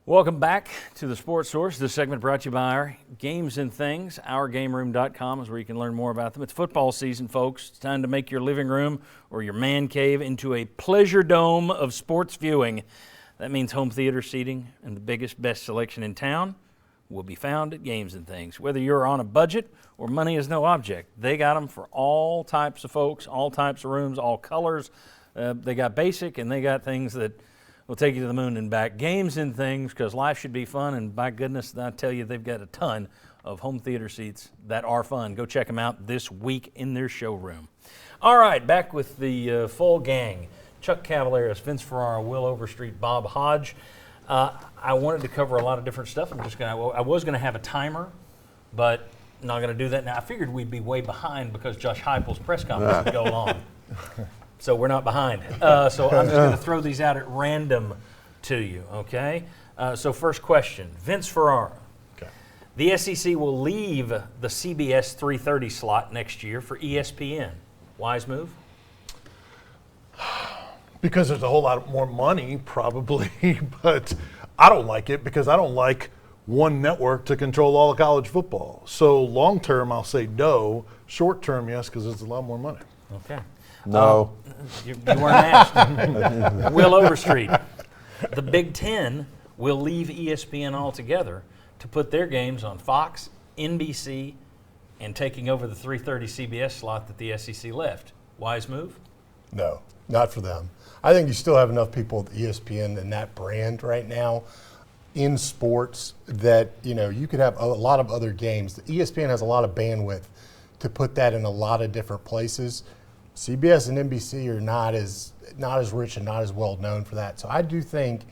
Welcome back to the Sports Source. This segment brought to you by our Games and Things. OurGameRoom.com is where you can learn more about them. It's football season, folks. It's time to make your living room or your man cave into a pleasure dome of sports viewing. That means home theater seating and the biggest, best selection in town will be found at Games and Things. Whether you're on a budget or money is no object, they got them for all types of folks, all types of rooms, all colors. They got basic and they got things that will take you to the moon and back. Games and Things, because life should be fun, and by goodness, I tell you, they've got a ton of home theater seats that are fun. Go check them out this week in their showroom. All right, back with the full gang. Chuck Cavaleras, Vince Ferrara, Will Overstreet, Bob Hodge. I wanted to cover a lot of different stuff. I was gonna have a timer, but not gonna do that now. I figured we'd be way behind because Josh Heupel's press conference would go on. So we're not behind. So I'm just going to throw these out at random to you, okay? So first question, Vince Ferrara. Okay. The SEC will leave the CBS 3:30 slot next year for ESPN. Wise move? Because there's a whole lot more money, probably, but I don't like it because I don't like one network to control all of college football. So long term, I'll say no. Short term, yes, because there's a lot more money. Okay. No. You weren't asked. Will Overstreet. The Big Ten will leave ESPN altogether to put their games on Fox, NBC, and taking over the 3:30 CBS slot that the SEC left. Wise move? No, not for them. I think you still have enough people at ESPN and that brand right now in sports that, you could have a lot of other games. The ESPN has a lot of bandwidth to put that in a lot of different places. CBS and NBC are not as rich and not as well known for that. So I do think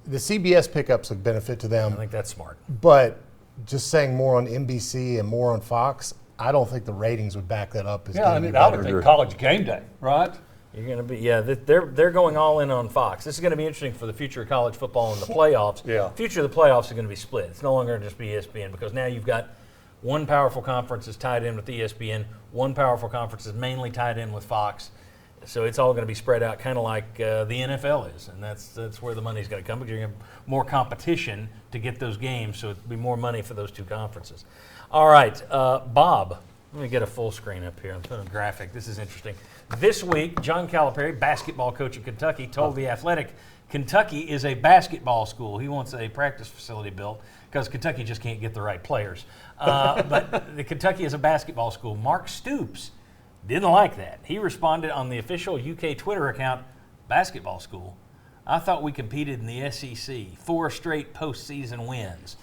the CBS pickups would benefit to them. I think that's smart. But just saying more on NBC and more on Fox, I don't think the ratings would back that up. I would think College Game Day, right? You're going to be, they're going all in on Fox. This is going to be interesting for the future of college football and the playoffs. Yeah. Future of the playoffs is going to be split. It's no longer going to just be ESPN because now you've got one powerful conference is tied in with ESPN. One powerful conference is mainly tied in with Fox. So it's all going to be spread out kind of like the NFL is. And that's where the money's going to come because you're going to have more competition to get those games. So it'll be more money for those two conferences. All right, Bob, let me get a full screen up here. I'm putting a graphic. This is interesting. This week, John Calipari, basketball coach at Kentucky, told The Athletic, Kentucky is a basketball school. He wants a practice facility built because Kentucky just can't get the right players. But the Kentucky is a basketball school. Mark Stoops didn't like that. He responded on the official UK Twitter account, basketball school. I thought we competed in the SEC, 4 straight postseason wins.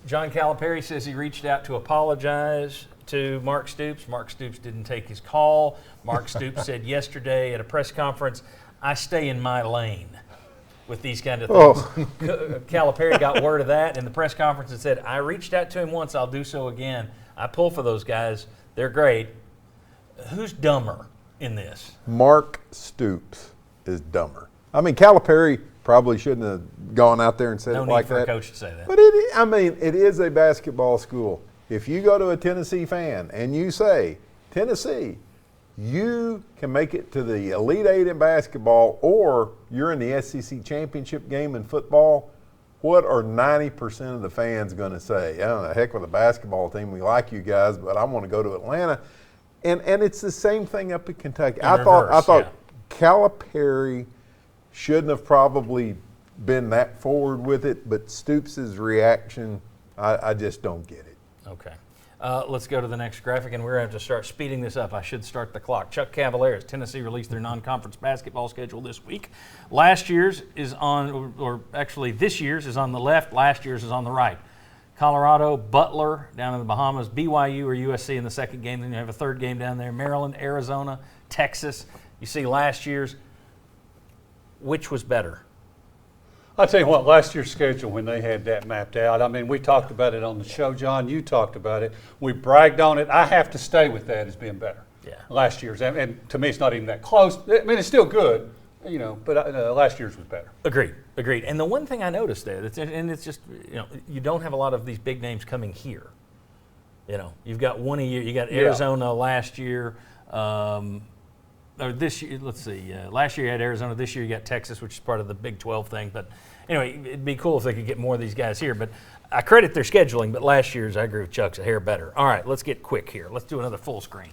John Calipari says he reached out to apologize to Mark Stoops. Mark Stoops didn't take his call. Mark Stoops said yesterday at a press conference, I stay in my lane with these kind of things. Calipari got word of that in the press conference and said, I reached out to him once, I'll do so again. I pull for those guys. They're great. Who's dumber in this? Mark Stoops is dumber. I mean, Calipari probably shouldn't have gone out there and said it like that. No need for a coach to say that. But it is a basketball school. If you go to a Tennessee fan and you say, Tennessee, you can make it to the Elite Eight in basketball or you're in the SEC championship game in football, what are 90% of the fans going to say? I don't know, heck with a basketball team, we like you guys, but I want to go to Atlanta. And it's the same thing up at Kentucky. I thought Calipari shouldn't have probably been that forward with it, but Stoops' reaction, I just don't get it. Okay. Let's go to the next graphic, and we're going to have to start speeding this up. I should start the clock. Chuck Cavaleras, Tennessee released their non-conference basketball schedule this week. Last year's is on, or actually this year's is on the left, last year's is on the right. Colorado, Butler down in the Bahamas, BYU or USC in the second game. Then you have a third game down there. Maryland, Arizona, Texas. You see last year's. Which was better? I'll tell you what, last year's schedule when they had that mapped out, I mean, we talked about it on the show, John, you talked about it. We bragged on it. I have to stay with that as being better. Yeah. Last year's, and to me it's not even that close. I mean, it's still good, but last year's was better. Agreed. And the one thing I noticed there, and it's just, you don't have a lot of these big names coming here. You've got one a year. You got Arizona last year. this year, let's see, last year you had Arizona, this year you got Texas, which is part of the Big 12 thing. But anyway, it'd be cool if they could get more of these guys here. But I credit their scheduling, but last year's, I agree with Chuck's, a hair better. All right, let's get quick here. Let's do another full screen.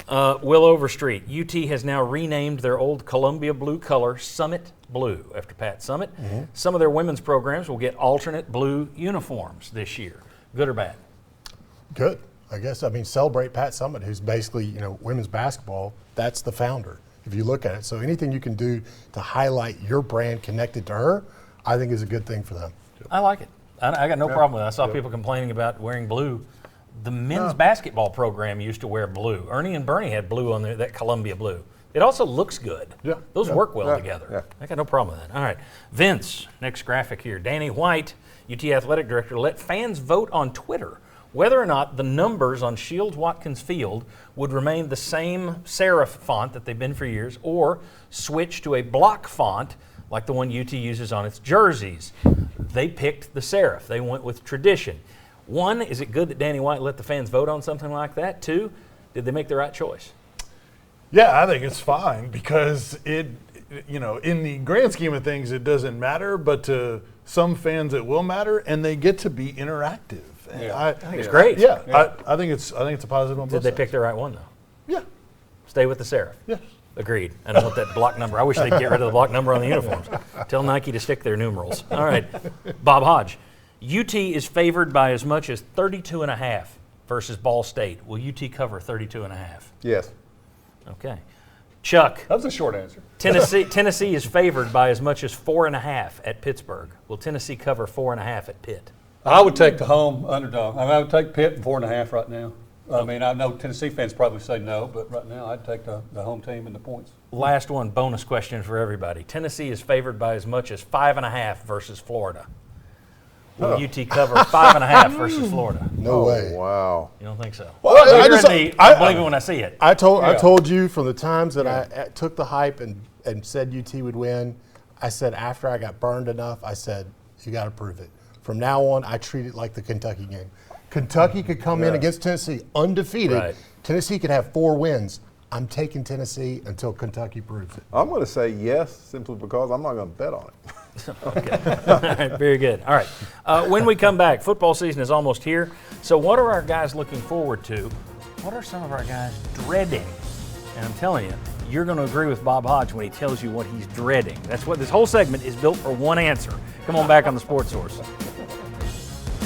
Will Overstreet, UT has now renamed their old Columbia blue color Summit Blue after Pat Summit. Some of their women's programs will get alternate blue uniforms this year. Good or bad? Good, I guess. I mean, celebrate Pat Summit, who's basically, women's basketball. That's the founder, if you look at it. So anything you can do to highlight your brand connected to her, I think is a good thing for them. I like it. I got no problem with it. I saw people complaining about wearing blue. The men's basketball program used to wear blue. Ernie and Bernie had blue on there, that Columbia blue. It also looks good. Yeah. Those work well together. Yeah. I got no problem with that. All right. Vince, next graphic here. Danny White, UT Athletic Director, let fans vote on Twitter whether or not the numbers on Shields-Watkins Field would remain the same serif font that they've been for years or switch to a block font like the one UT uses on its jerseys. They picked the serif. They went with tradition. One, is it good that Danny White let the fans vote on something like that? Two, did they make the right choice? Yeah, I think it's fine because in the grand scheme of things, it doesn't matter, but to some fans it will matter, and they get to be interactive. And I think it's great. Yeah. I think it's a positive on both Did they sides. pick the right one, though? Yeah. Stay with the serif. Yes. Agreed. I don't want that block number. I wish they'd get rid of the block number on the uniforms. Tell Nike to stick their numerals. All right. Bob Hodge. UT is favored by as much as 32.5 versus Ball State. Will UT cover 32.5? Yes. Okay. Chuck. That was a short answer. Tennessee is favored by as much as 4.5 at Pittsburgh. Will Tennessee cover 4.5 at Pitt? I would take the home underdog. I would take Pitt and 4.5 right now. I mean, I know Tennessee fans probably say no, but right now I'd take the home team and the points. Last one, bonus question for everybody. Tennessee is favored by as much as 5.5 versus Florida. Will UT cover 5.5 versus Florida? No way. Wow. You don't think so? Well, I believe it when I see it. I told you from the times that I took the hype and said UT would win, I said after I got burned enough, I said, you got to prove it. From now on, I treat it like the Kentucky game. Kentucky could come in against Tennessee undefeated. Right. Tennessee could have 4 wins. I'm taking Tennessee until Kentucky proves it. I'm going to say yes simply because I'm not going to bet on it. Okay. All right, very good. All right. When we come back, football season is almost here. So what are our guys looking forward to? What are some of our guys dreading? And I'm telling you, you're going to agree with Bob Hodge when he tells you what he's dreading. That's what this whole segment is built for, one answer. Come on back on the Sports Source.